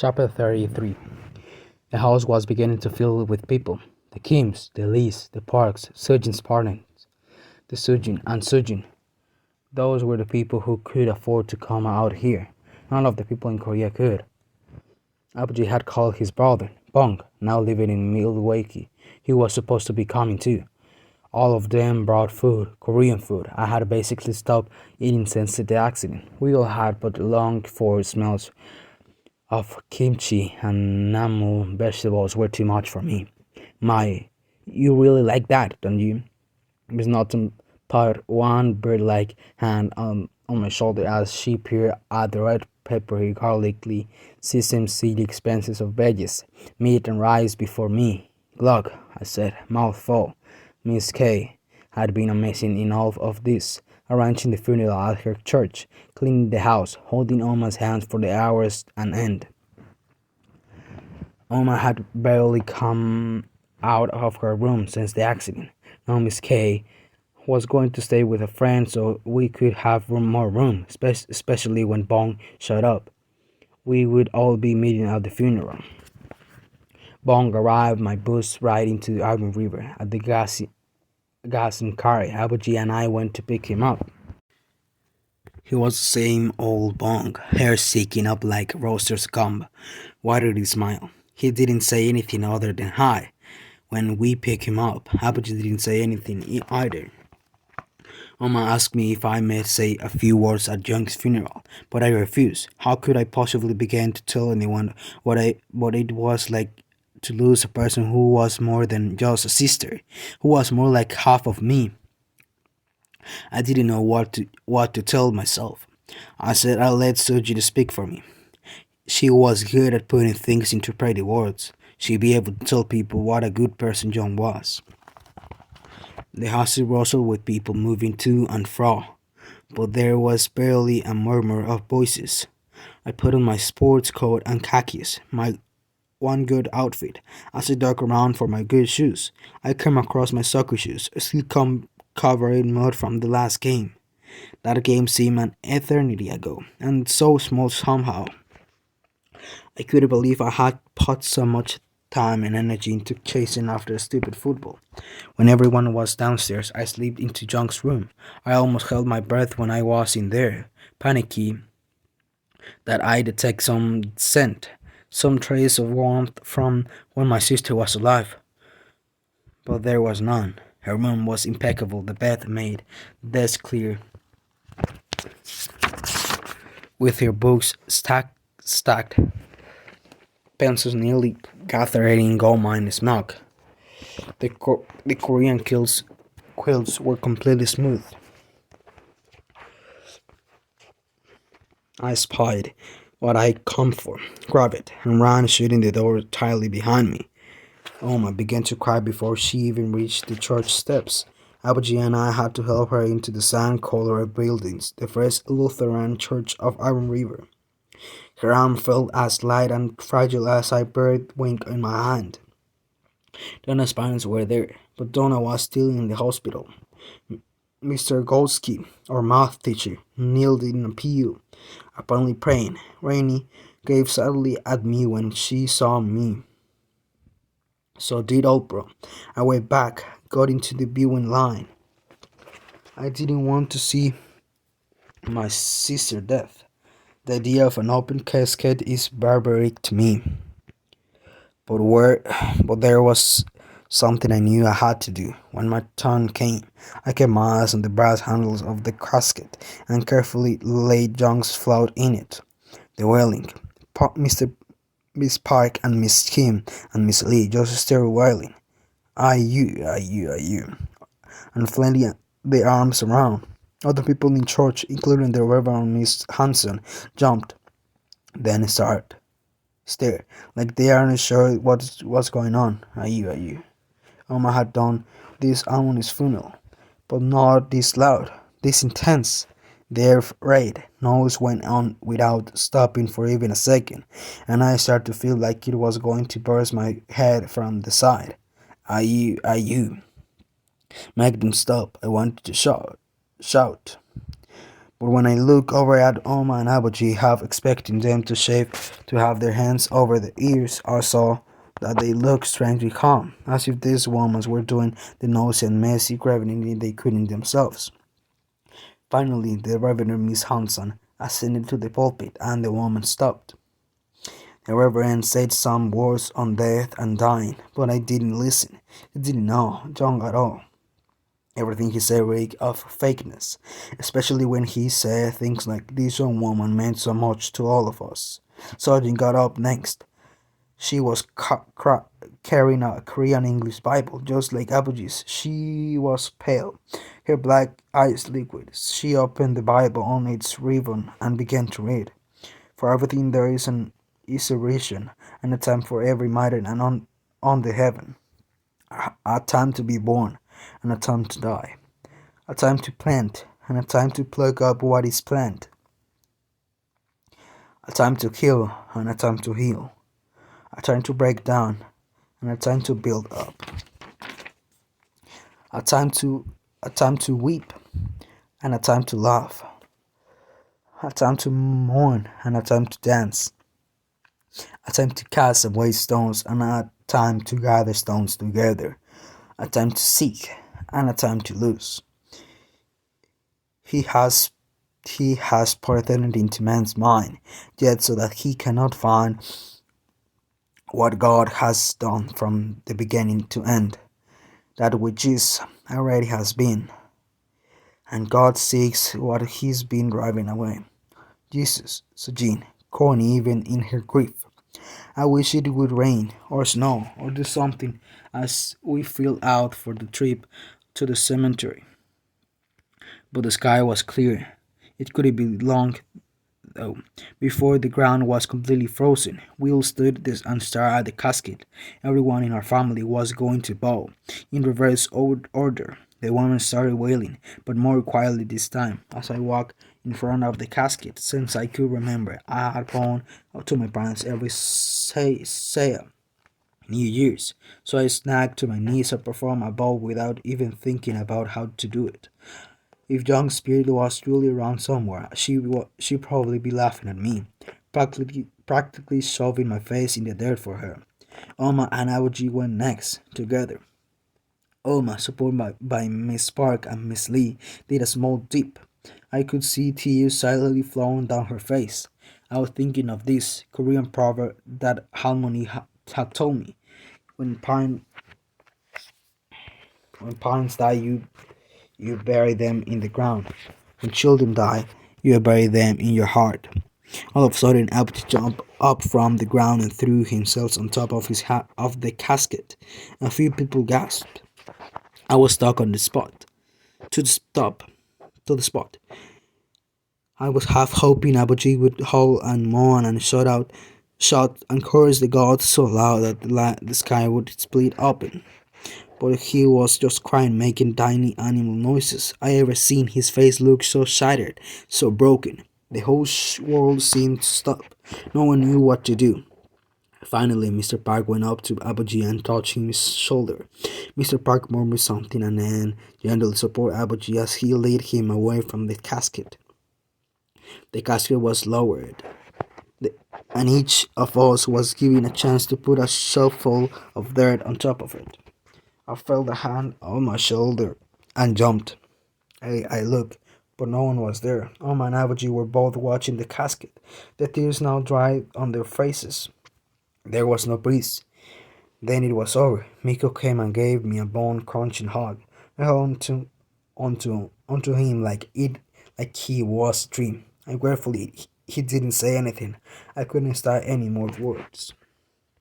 Chapter 33. The house was beginning to fill with people. The Kims, the Lees, the Parks, Sujin's partners, the Sujin and Sujin. Those were the people who could afford to come out here. None of the people in Korea could. Abuji had called his brother, Bong, now living in Milwaukee. He was supposed to be coming too. All of them brought food, Korean food. I had basically stopped eating since the accident. We all had but longed for smells of kimchi and namu vegetables were too much for me. You really like that, don't you? Miss Norton put one bird-like hand on my shoulder as she peered at the red peppery, garlicky, sesame seed expanses of veggies, meat and rice before me. Glug, I said, mouth full. Miss K had been amazing in all of this, arranging the funeral at her church, cleaning the house, holding Oma's hands for the hours on end. Oma had barely come out of her room since the accident. Now Miss K was going to stay with a friend so we could have more room, especially when Bong showed up. We would all be meeting at the funeral. Bong arrived my bus right into the Arvin River at the gas and car. Abuji and I went to pick him up. He was the same old Bong, hair sticking up like a roaster's gum. Why did he smile? He didn't say anything other than hi. When we picked him up, Abuji didn't say anything either. Oma asked me if I might say a few words at Young's funeral, but I refused. How could I possibly begin to tell anyone what it was like to lose a person who was more than just a sister, who was more like half of me? I didn't know what to tell myself. I said I'll let Suji speak for me. She was good at putting things into pretty words. She'd be able to tell people what a good person John was. The house rustled with people moving to and fro, but there was barely a murmur of voices. I put on my sports coat and khakis, my one good outfit, as I dug around for my good shoes. I came across my soccer shoes, still covered in mud from the last game. That game seemed an eternity ago, and so small somehow. I couldn't believe I had put so much time and energy into chasing after a stupid football. When everyone was downstairs, I slipped into John's room. I almost held my breath when I was in there, panicky that I detect some scent, some trace of warmth from when my sister was alive. But there was none. Her room was impeccable, the bed made, the desk clear, with her books stacked, pencils nearly gathered in gold minus milk. The Korean quilts were completely smooth. I spied what I'd come for, grabbed it, and ran, shutting the door tightly behind me. Oma began to cry before she even reached the church steps. Abuji and I had to help her into the sand-colored buildings, the First Lutheran Church of Iron River. Her arm felt as light and fragile as a bird wing in my hand. Donna's parents were there, but Donna was still in the hospital. Mr. Golsky, our math teacher, kneeled in a pew, apparently praying. Rainey gave sadly at me when she saw me. So did Oprah. I went back, got into the viewing line. I didn't want to see my sister dead. The idea of an open casket is barbaric to me. But there was something I knew I had to do. When my turn came, I kept my eyes on the brass handles of the casket and carefully laid Young's float in it. The wailing. Miss Park and Miss Kim and Miss Lee just stared wailing. You. And flailing their arms around. Other people in church, including the Reverend Miss Hanson, jumped, then stared, like they aren't sure what's going on. You. Oma had done this ominous funeral, but not this loud, this intense. The air raid noise went on without stopping for even a second, and I started to feel like it was going to burst my head from the side. You. Meg didn't stop. I wanted to shout. But when I look over at Oma and Abuji, half expecting them to have their hands over their ears, I saw that they looked strangely calm, as if these women were doing the noisy and messy grabbing they couldn't themselves. Finally, the Reverend Miss Hanson ascended to the pulpit, and the woman stopped. The Reverend said some words on death and dying, but I didn't listen. I didn't know John at all. Everything he said reeked of fakeness, especially when he said things like, "This young woman meant so much to all of us." Sergeant got up next. She was carrying a Korean English Bible, just like Abuji's. She was pale, her black eyes liquid. She opened the Bible on its ribbon and began to read. For everything there is a reason and a time for every matter and on the heaven. A time to be born and a time to die. A time to plant and a time to pluck up what is planted. A time to kill and a time to heal. A time to break down and a time to build up. A time to weep and a time to laugh. A time to mourn and a time to dance. A time to cast away stones and a time to gather stones together. A time to seek and a time to lose. He has poured eternity into man's mind, yet so that he cannot find what God has done from the beginning to end, that which is already has been, and God seeks what he's been driving away. Jesus, said Jean, corny even in her grief. I wish it would rain, or snow, or do something as we fill out for the trip to the cemetery. But the sky was clear. It couldn't be long, though. Before the ground was completely frozen, we all stood and stared at the casket. Everyone in our family was going to bow, in reverse order. The woman started wailing, but more quietly this time. As I walked in front of the casket, since I could remember, I had gone to my parents every say New Year's, so I snagged to my knees and performed a bow without even thinking about how to do it. If young Spirit was truly around somewhere, she'd probably be laughing at me, practically shoving my face in the dirt for her. Oma and Aoji went next, together. Oma, supported by Miss Spark and Miss Lee, did a small dip. I could see tears silently flowing down her face. I was thinking of this Korean proverb that Harmony had told me. When parents die, you bury them in the ground. When children die, you bury them in your heart. All of a sudden, Albert jumped up from the ground and threw himself on top of of the casket. A few people gasped. I was stuck on the spot. To the stop. To the spot. I was half hoping Abuji would howl and moan and shout and curse the gods so loud that the sky would split open. But he was just crying, making tiny animal noises. I ever seen his face look so shattered, so broken. The whole world seemed to stop. No one knew what to do. Finally, Mr. Park went up to Abuji and touched his shoulder. Mr. Park murmured something and then gently supported Abuji as he led him away from the casket. The casket was lowered, and each of us was given a chance to put a shovelful of dirt on top of it. I felt a hand on my shoulder and jumped. I looked, but no one was there. Oma and Abuji were both watching the casket. The tears now dried on their faces. There was no breeze. Then it was over. Miko came and gave me a bone-crunching hug. I held onto him like he was a dream. And gratefully he didn't say anything. I couldn't start any more words.